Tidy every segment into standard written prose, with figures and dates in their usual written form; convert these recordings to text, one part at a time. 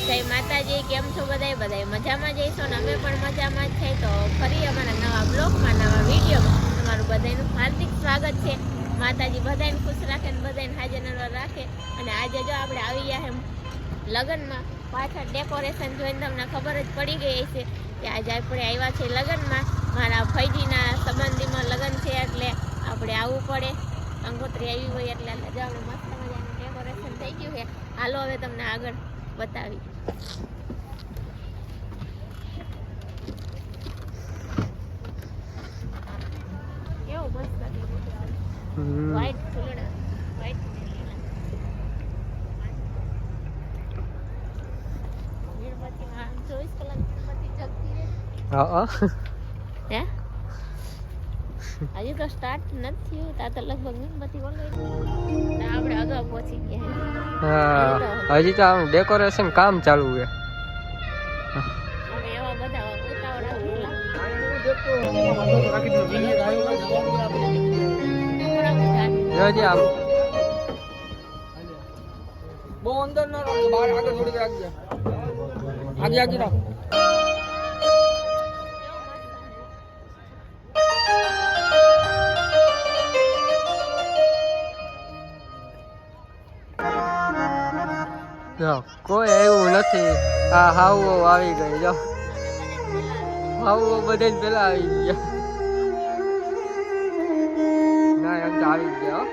જય માતાજી, કેમ છો બધાય? બધાય મજામાં જઈશો ને અમે પણ મજામાં જ છે. તો ફરી અમારા નવા બ્લોગમાં, નવા વિડીયોમાં તમારું બધાનું હાર્દિક સ્વાગત છે. માતાજી બધાને ખુશ રાખે ને બધાને હાજર નરવા રાખે. અને આજે જો આપણે આવી ગયા એમ લગ્નમાં, પાછળ ડેકોરેશન જોઈને તમને ખબર જ પડી ગઈ છે કે આજે આપણે આવ્યા છે લગ્નમાં. મારા ફૈજીના સંબંધીમાં લગ્ન છે એટલે આપણે આવવું પડે. કંકોત્રી આવી હોય એટલે જો આપણે મસ્ત મજાનું ડેકોરેશન થઈ ગયું છે. હાલો હવે તમને આગળ બતાવી. કેવું મસ્ત વ્હાઈટ ફૂલડા, વ્હાઈટ મીણબત્તીમાં 24 કલાક મીણબત્તી જગતી રહે. હે હજી તો સ્ટાર્ટ નથી થયું, ત્યાં તો લગભગ મીણબત્તી ઓલરેડી આપણે અગાઉ પહોંચી ગયા. હજી તો આમ ડેકોરેશન કામ ચાલુ છે. અમે એવા બધા ઉતાવળા જોજે આમ બહુ અંદર ન રાખજો, બહાર આગળ થોડી રાખજો, આગે આગે રાખો. કોઈ આવ્યું નથી. આ હાવો આવી ગઈ. જો હાવો બધે પેલા આવી ગયા. ના એમ તો આવી ગયા.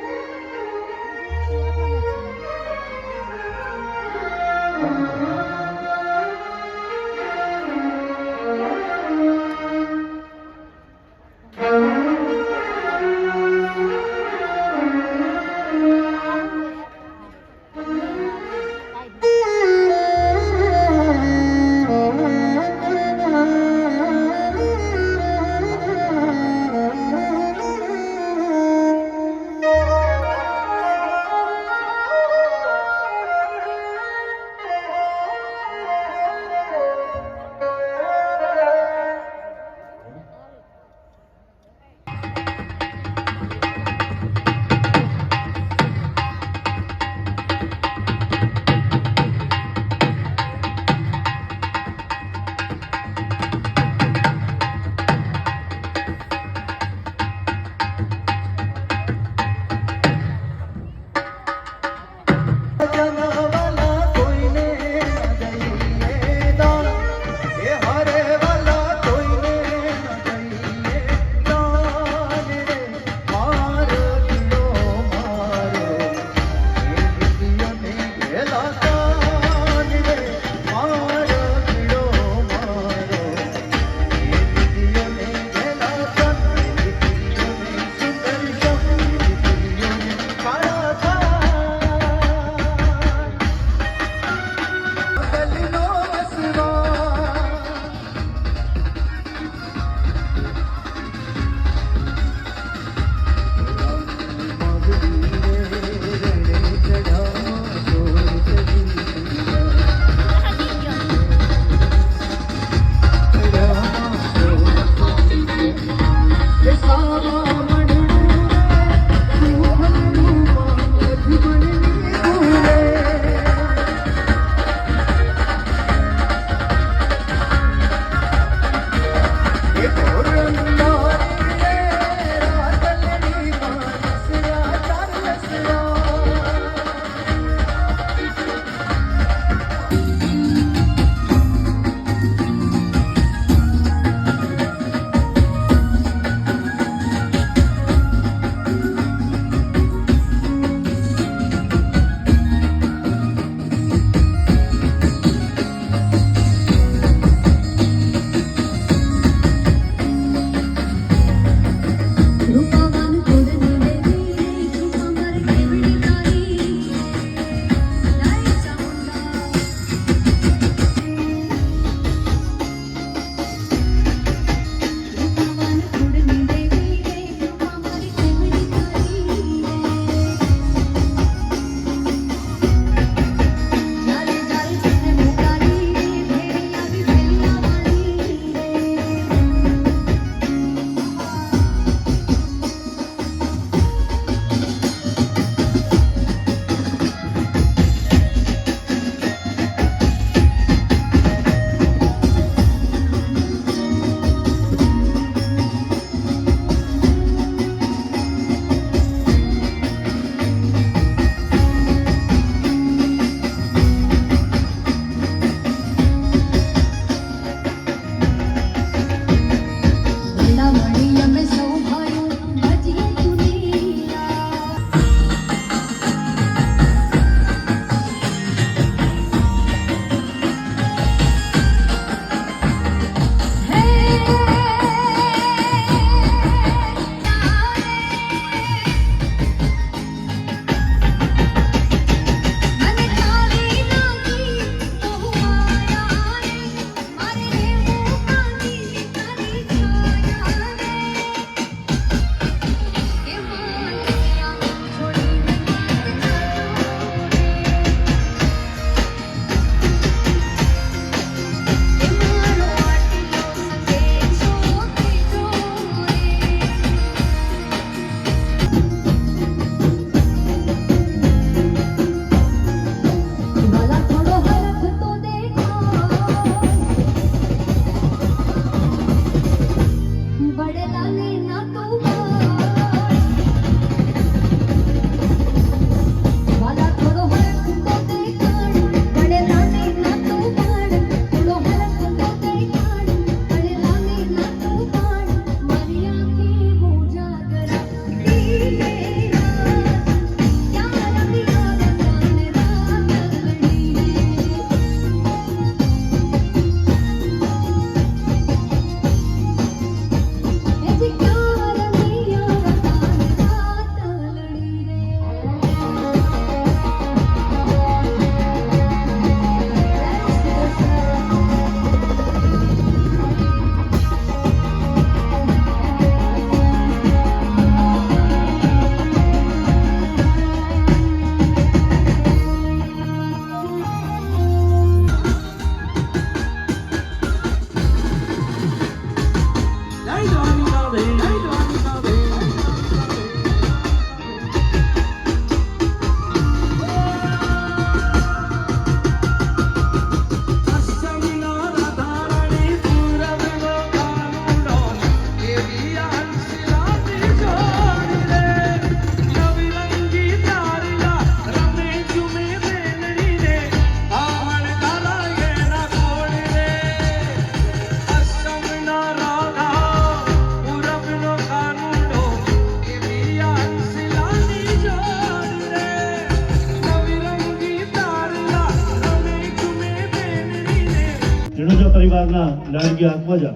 પરિવારના લાડકી આત્મજા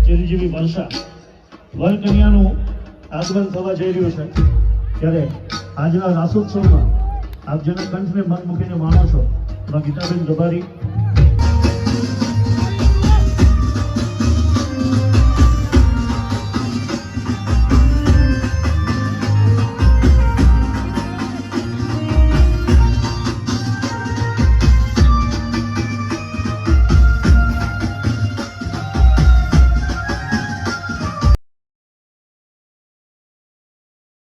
ચિરંજીવી વર્ષા વર કન્યાનું આગમન થવા જઈ રહ્યું છે ત્યારે આજના રાસોત્સવમાં આપ જેના કંઠને મન મૂકીને માણો છો એમાં ગીતાબેન રબારી,